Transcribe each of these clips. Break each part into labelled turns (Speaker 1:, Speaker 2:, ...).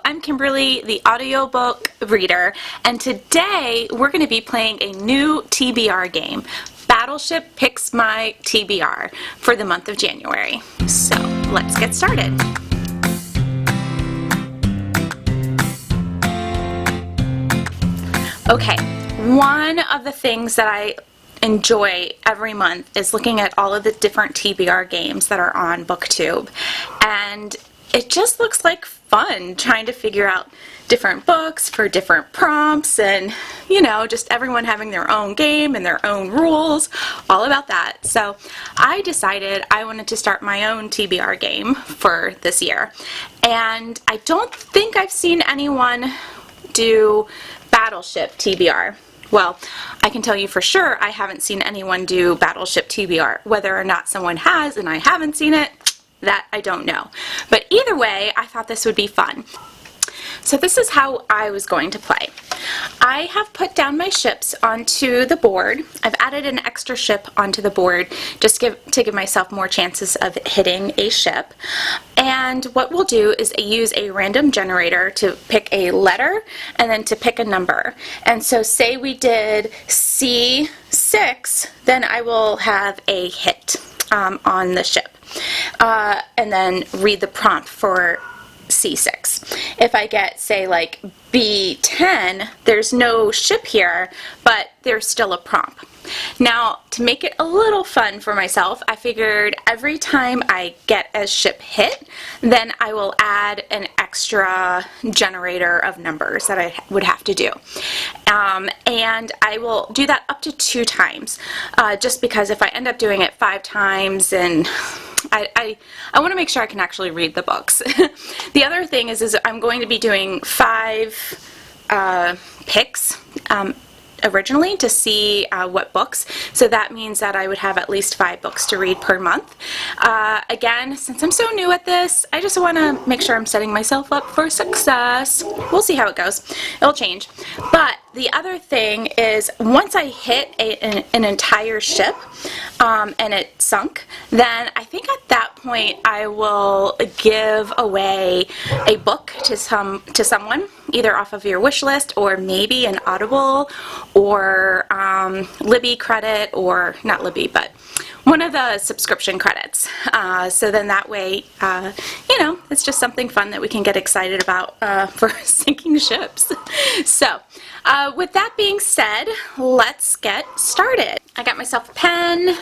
Speaker 1: I'm Kimberly, the audiobook reader, and today we're going to be playing a new TBR game. Battleship picks my TBR for the month of January. So let's get started. Okay, one of the things that I enjoy every month is looking at all of the different TBR games that are on BookTube, and it just looks like fun trying to figure out different books for different prompts, and you know, just everyone having their own game and their own rules, all about that. So I decided I wanted to start my own TBR game for this year, and I don't think I've seen anyone do Battleship TBR. Well, I can tell you for sure I haven't seen anyone do Battleship TBR. Whether or not someone has and I haven't seen it, that I don't know. But either way, I thought this would be fun. So this is how I was going to play. I have put down my ships onto the board. I've added an extra ship onto the board just to give myself more chances of hitting a ship. And what we'll do is use a random generator to pick a letter and then to pick a number. And so say we did C6, then I will have a hit on the ship. And then read the prompt for C6. If I get, say, like B10, there's no ship here, but there's still a prompt. Now, to make it a little fun for myself, I figured every time I get a ship hit, then I will add an extra generator of numbers that I would have to do. And I will do that up to 2 times, just because if I end up doing it 5 times, and I want to make sure I can actually read the books. The other thing is I'm going to be doing 5 picks originally to see what books, so that means that I would have at least 5 books to read per month. Again, since I'm so new at this, I just want to make sure I'm setting myself up for success. We'll see how it goes. It'll change. But the other thing is, once I hit an entire ship and it sunk, then I think at that point I will give away a book to someone, either off of your wish list or maybe an Audible or Libby credit, or not Libby, but one of the subscription credits. So then that way, you know, it's just something fun that we can get excited about for sinking ships. So with that being said, let's get started. I got myself a pen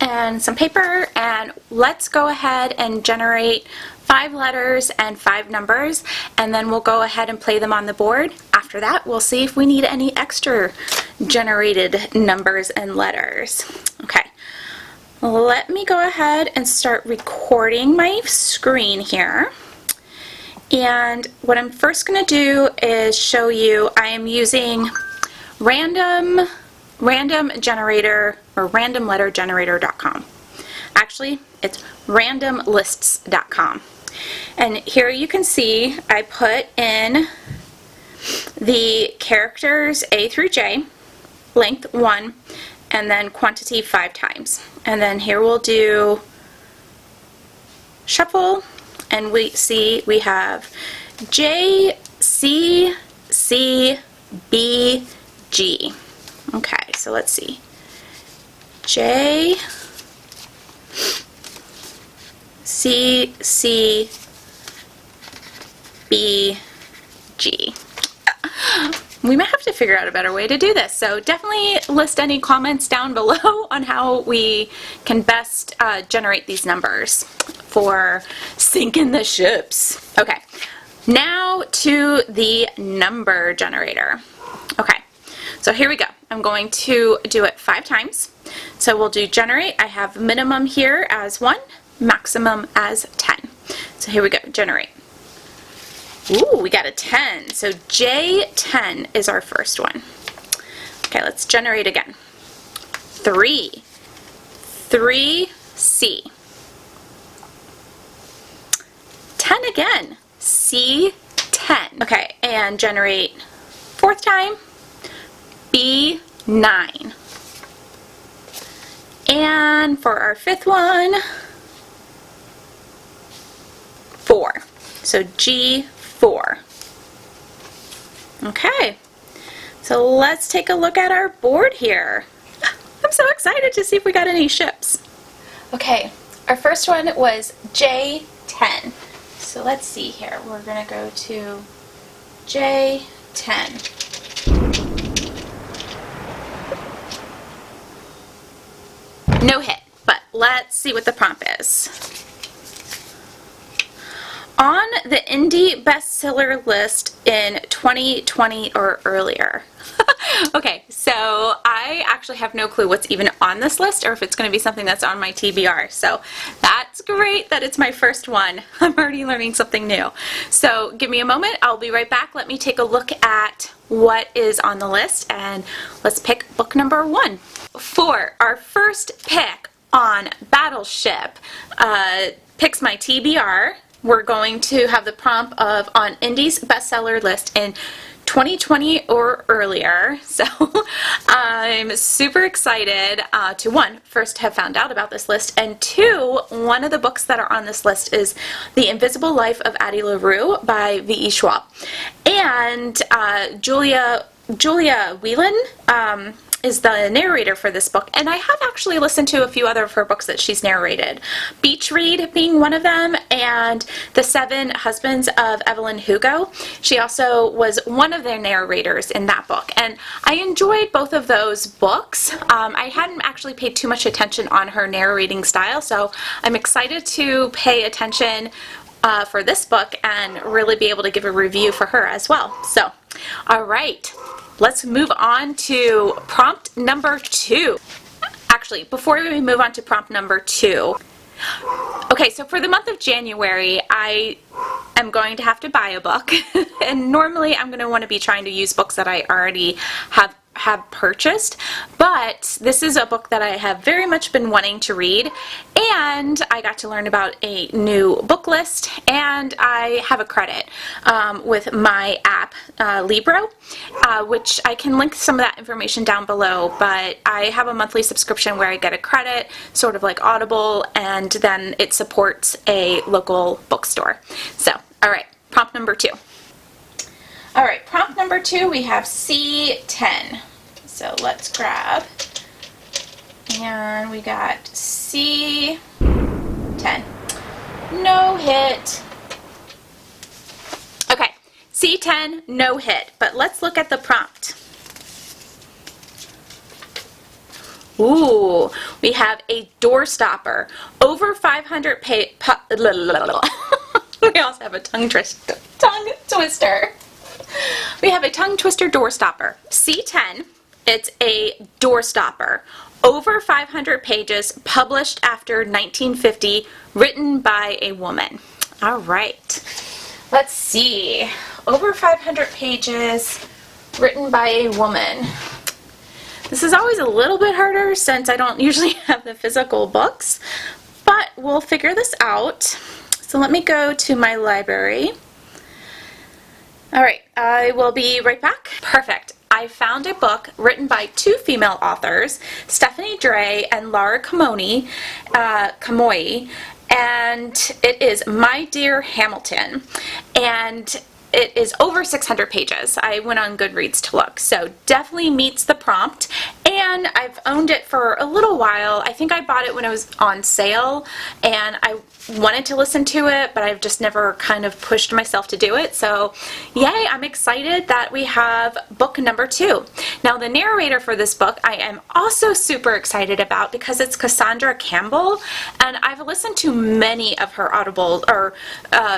Speaker 1: and some paper, and let's go ahead and generate 5 letters and 5 numbers, and then we'll go ahead and play them on the board. After that, we'll see if we need any extra generated numbers and letters. Okay, let me go ahead and start recording my screen here. And what I'm first going to do is show you I am using random generator, or randomlettergenerator.com. Actually, it's randomlists.com. And here you can see I put in the characters A through J, length 1, and then quantity 5 times. And then here we'll do shuffle, and we see we have J, C, C, B, G. Okay, so let's see. J, C, C, B, G. We might have to figure out a better way to do this, so definitely list any comments down below on how we can best generate these numbers for sinking the ships. Okay, now to the number generator. Okay, so here we go. I'm going to do it 5 times. So we'll do generate. I have minimum here as 1, maximum as 10. So here we go, generate. Ooh, we got a 10. So J10 is our first one. Okay, let's generate again. 3. 3C. 10 again. C10. Okay, and generate 4th time. B9. And for our 5th one, 4. So G4. 4. Okay, so let's take a look at our board here. I'm so excited to see if we got any ships. Okay, our first one was J10. So let's see here. We're going to go to J10. No hit, but let's see what the prompt is. On the indie bestseller list in 2020 or earlier. Okay, so I actually have no clue what's even on this list or if it's going to be something that's on my TBR. So that's great that it's my first one. I'm already learning something new. So give me a moment. I'll be right back. Let me take a look at what is on the list and let's pick book number 1. For our first pick on Battleship, picks my TBR. We're going to have the prompt of on Indie's bestseller list in 2020 or earlier. So I'm super excited to, 1, first have found out about this list, and 2, one of the books that are on this list is The Invisible Life of Addie LaRue by V.E. Schwab. And Julia Whelan is the narrator for this book, and I have actually listened to a few other of her books that she's narrated. Beach Read being one of them, and The 7 Husbands of Evelyn Hugo. She also was one of their narrators in that book, and I enjoyed both of those books. I hadn't actually paid too much attention on her narrating style, so I'm excited to pay attention for this book and really be able to give a review for her as well. So, all right. Let's move on to prompt number 2. Actually, before we move on to prompt number 2, okay, so for the month of January, I am going to have to buy a book, and normally I'm going to want to be trying to use books that I already have purchased, but this is a book that I have very much been wanting to read, and I got to learn about a new book list, and I have a credit with my app, LaRue, which I can link some of that information down below, but I have a monthly subscription where I get a credit, sort of like Audible, and then it supports a local bookstore. So, alright, prompt number 2. Alright, prompt number 2, we have C10. So let's grab, and we got C10. No hit. Okay, C10, no hit, but let's look at the prompt. Ooh, we have a door stopper. Over 500 we also have a tongue twister. We have a tongue twister door stopper. C10, it's a door stopper. Over 500 pages, published after 1950, written by a woman. All right. Let's see. Over 500 pages, written by a woman. This is always a little bit harder since I don't usually have the physical books, but we'll figure this out. So let me go to my library. All right, I will be right back. Perfect. I found a book written by 2 female authors, Stephanie Dray and Laura Kamoie, and it is My Dear Hamilton, and it is over 600 pages. I went on Goodreads to look, so definitely meets the prompt, and I've owned it for a little while. I think I bought it when it was on sale, and I wanted to listen to it, but I've just never kind of pushed myself to do it. So yay, I'm excited that we have book number 2. Now the narrator for this book I am also super excited about because it's Cassandra Campbell, and I've listened to many of her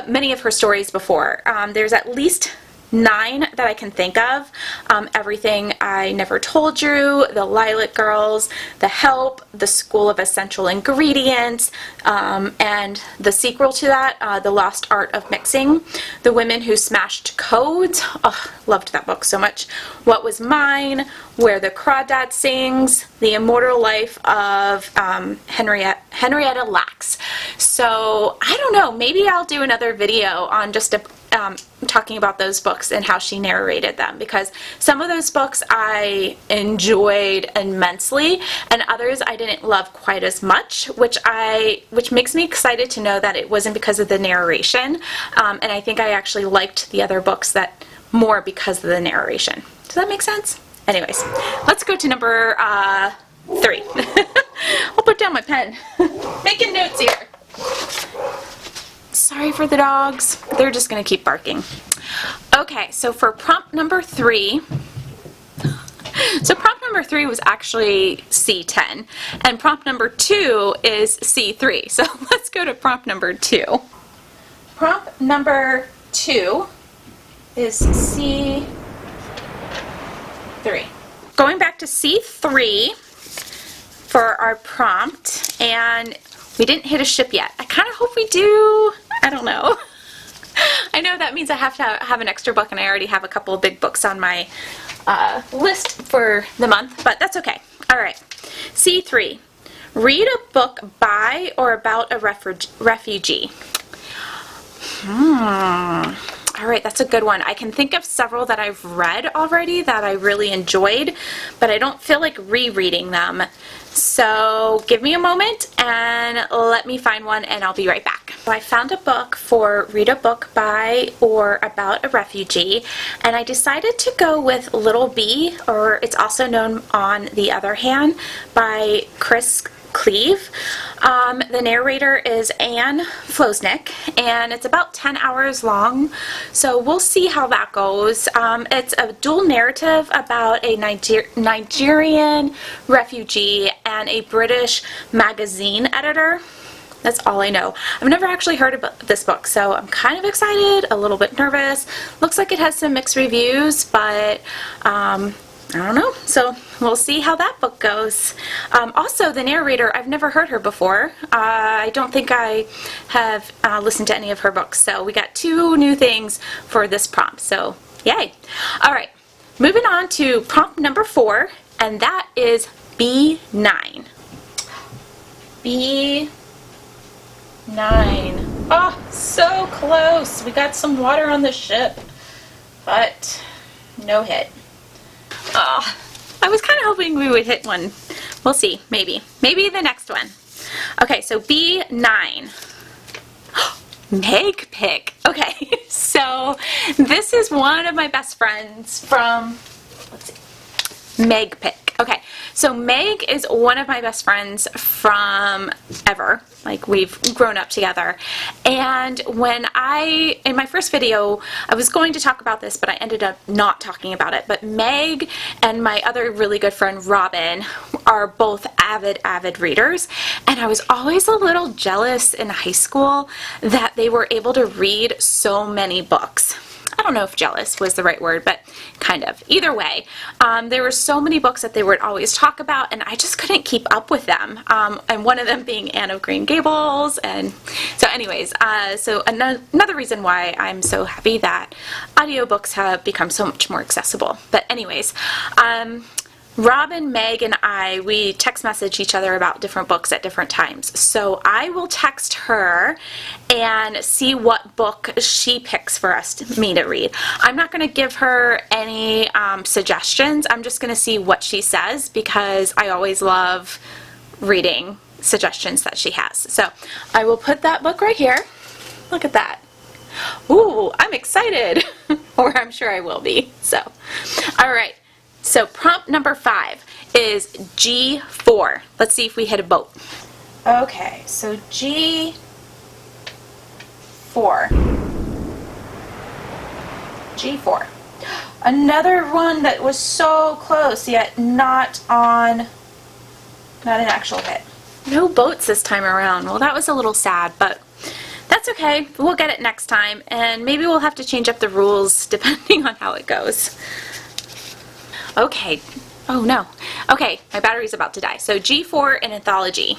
Speaker 1: many of her stories before. There's at least 9 that I can think of. Everything I Never Told You, The Lilac Girls, The Help, The School of Essential Ingredients, and the sequel to that, The Lost Art of Mixing, The Women Who Smashed Codes. Oh, loved that book so much. What Was Mine, Where the Crawdad Sings, The Immortal Life of Henrietta Lacks. So I don't know, maybe I'll do another video on just talking about those books and how she narrated them, because some of those books I enjoyed immensely and others I didn't love quite as much, which makes me excited to know that it wasn't because of the narration, and I think I actually liked the other books that more because of the narration. Does that make sense? Anyways, let's go to number 3. I'll put down my pen. Making notes here. Sorry for the dogs. They're just going to keep barking. Okay, so for prompt number 3, prompt number 3 was actually C10, and prompt number 2 is C3. So let's go to prompt number 2. Prompt number 2 is C3. Going back to C3 for our prompt, and we didn't hit a ship yet. I kind of hope we do. I don't know. I know that means I have to have an extra book, and I already have a couple of big books on my list for the month, but that's okay. All right. C3. Read a book by or about a refugee. All right, that's a good one. I can think of several that I've read already that I really enjoyed, but I don't feel like rereading them. So give me a moment and let me find one, and I'll be right back. So I found a book for read a book by or about a refugee, and I decided to go with Little Bee, or it's also known On the Other Hand, by Cleave. The narrator is Flosnik, and it's about 10 hours long, so we'll see how that goes. It's a dual narrative about a Nigerian refugee and a British magazine editor. That's all I know. I've never actually heard about this book, so I'm kind of excited, a little bit nervous. Looks like it has some mixed reviews, but I don't know, so we'll see how that book goes. Also, the narrator, I've never heard her before. I don't think I have listened to any of her books, so we got 2 new things for this prompt, so yay. All right, moving on to prompt number 4, and that is B9. B9. Oh, so close. We got some water on the ship, but no hit. Oh, I was kind of hoping we would hit one. We'll see, maybe. Maybe the next one. Okay, so B9. Meg pick. Okay, so this is one of my best friends from, let's see, Meg pick. Okay, so Meg is one of my best friends from ever. Like, we've grown up together. And when in my first video, I was going to talk about this, but I ended up not talking about it. But Meg and my other really good friend, Robin, are both avid readers. And I was always a little jealous in high school that they were able to read so many books. I don't know if jealous was the right word, but kind of. Either way, there were so many books that they would always talk about, and I just couldn't keep up with them. And one of them being Anne of Green Gables. And so anyways, so another reason why I'm so happy that audiobooks have become so much more accessible. But anyways, Robin, Meg, and we text message each other about different books at different times. So I will text her and see what book she picks for me to read. I'm not going to give her any suggestions. I'm just going to see what she says, because I always love reading suggestions that she has. So I will put that book right here. Look at that. Ooh, I'm excited. Or I'm sure I will be. So, all right. So prompt number 5 is G4. Let's see if we hit a boat. Okay, so G4. G4. Another one that was so close, yet not an actual hit. No boats this time around. Well, that was a little sad, but that's okay. We'll get it next time, and maybe we'll have to change up the rules depending on how it goes. Okay. Oh no. Okay, my battery's about to die. So G4, an anthology.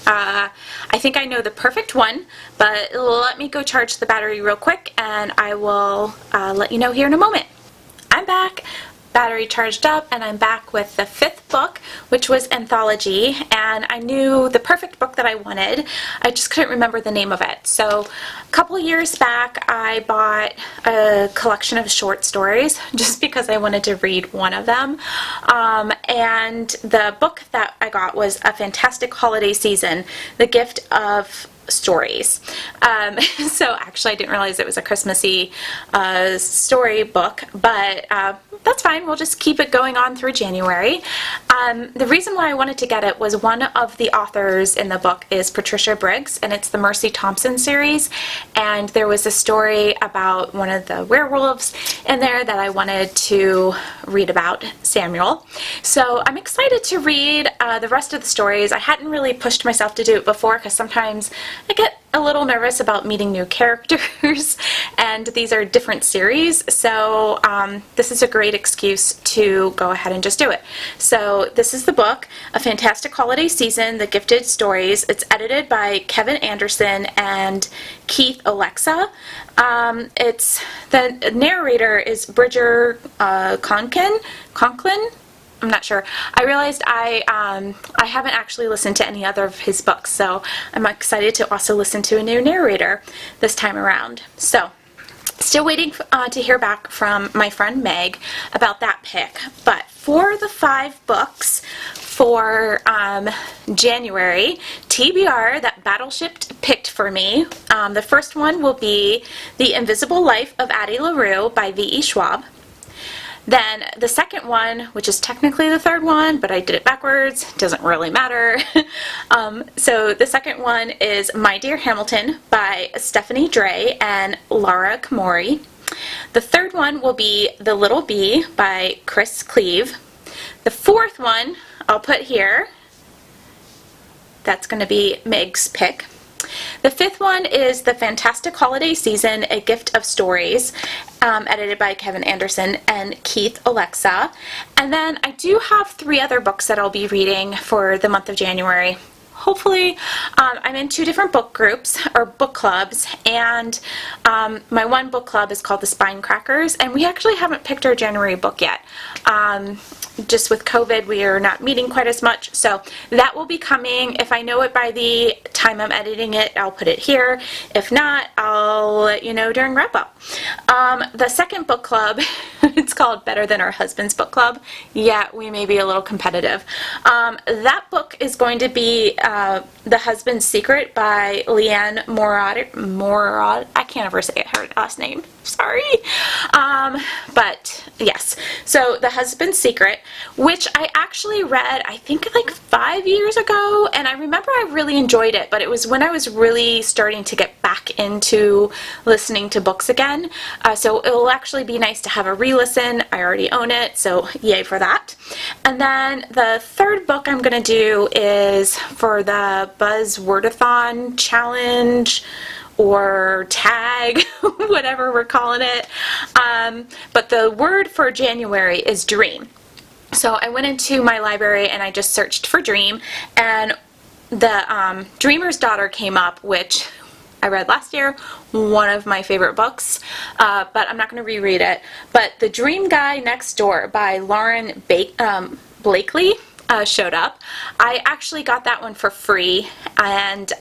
Speaker 1: I think I know the perfect one, but let me go charge the battery real quick, and I will let you know here in a moment. I'm back. battery charged up, and I'm back with the 5th book, which was Anthology, and I knew the perfect book that I wanted. I just couldn't remember the name of it. So a couple years back I bought a collection of short stories just because I wanted to read one of them, and the book that I got was A Fantastic Holiday Season, The Gift of Stories. So actually I didn't realize it was a Christmassy story book, but that's fine. We'll just keep it going on through January. The reason why I wanted to get it was one of the authors in the book is Patricia Briggs, and it's the Mercy Thompson series, and there was a story about one of the werewolves in there that I wanted to read about, Samuel. So I'm excited to read the rest of the stories. I hadn't really pushed myself to do it before because sometimes I get a little nervous about meeting new characters, and these are different series, so this is a great excuse to go ahead and just do it. So this is the book, A Fantastic Holiday Season, The Gifted Stories. It's edited by Keven Anderson and Keith Olexa. The narrator is Bridger Conklin. I'm not sure. I realized I haven't actually listened to any other of his books, so I'm excited to also listen to a new narrator this time around. So, still waiting to hear back from my friend Meg about that pick. But for the 5 books for January, TBR, that Battleship picked for me, the first one will be The Invisible Life of Addie LaRue by V.E. Schwab. Then the second one, which is technically the third one, but I did it backwards, doesn't really matter. So the second one is My Dear Hamilton by Stephanie Dray and Laura Kamoie. The third one will be The Little Bee by Chris Cleave. The fourth one I'll put here. That's going to be Meg's pick. The 5th one is The Fantastic Holiday Season, A Gift of Stories, edited by Keven Anderson and Keith Olexa. And then I do have 3 other books that I'll be reading for the month of January. Hopefully, I'm in 2 different book groups, or book clubs, and my one book club is called the Spine Crackers, and we actually haven't picked our January book yet. Just with COVID, we are not meeting quite as much, so that will be coming. If I know it by the time I'm editing it, I'll put it here. If not, I'll let you know during wrap-up. The second book club, it's called Better Than Our Husband's Book Club. Yeah, we may be a little competitive. That book is going to be The Husband's Secret by Liane Moriarty. I can't ever say her last name. Sorry. But yes, so The Husband's Secret, which I actually read, I think like 5 years ago, and I remember I really enjoyed it, but it was when I was really starting to get back into listening to books again. So it will actually be nice to have a re-listen. I already own it, so yay for that. And then the third book I'm going to do is for the Buzzword-a-thon challenge, or tag, whatever we're calling it. But the word for January is dream. So I went into my library and I just searched for dream, and the Dreamer's Daughter came up, which I read last year, one of my favorite books, but I'm not going to reread it. But The Dream Guy Next Door by Lauren Blakely showed up. I actually got that one for free, and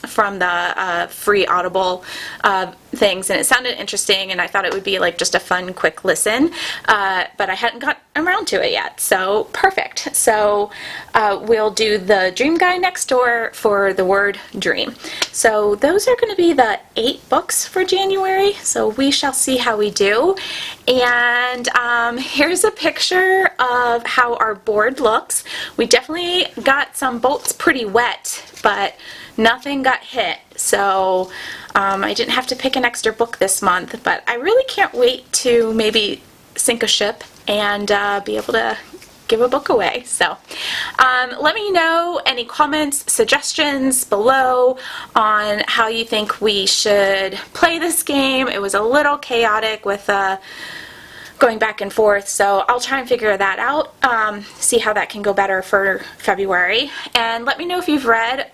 Speaker 1: from the free Audible things, and it sounded interesting, and I thought it would be like just a fun quick listen, but I hadn't got around to it yet, so perfect. So we'll do The Dream Guy Next Door for the word dream. So those are going to be the 8 books for January, so we shall see how we do. And here's a picture of how our board looks. We definitely got some bolts pretty wet, but nothing got hit, so I didn't have to pick an extra book this month, but I really can't wait to maybe sink a ship and be able to give a book away. So let me know any comments, suggestions below on how you think we should play this game. It was a little chaotic with going back and forth, so I'll try and figure that out, see how that can go better for February, and let me know if you've read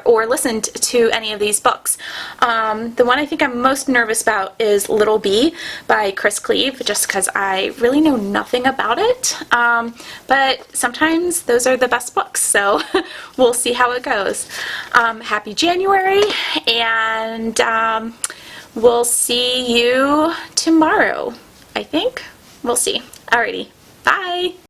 Speaker 1: or listened to any of these books. The one I think I'm most nervous about is Little Bee by Chris Cleave, just because I really know nothing about it, but sometimes those are the best books, so we'll see how it goes. Happy January, and we'll see you tomorrow, I think. We'll see. Alrighty. Bye!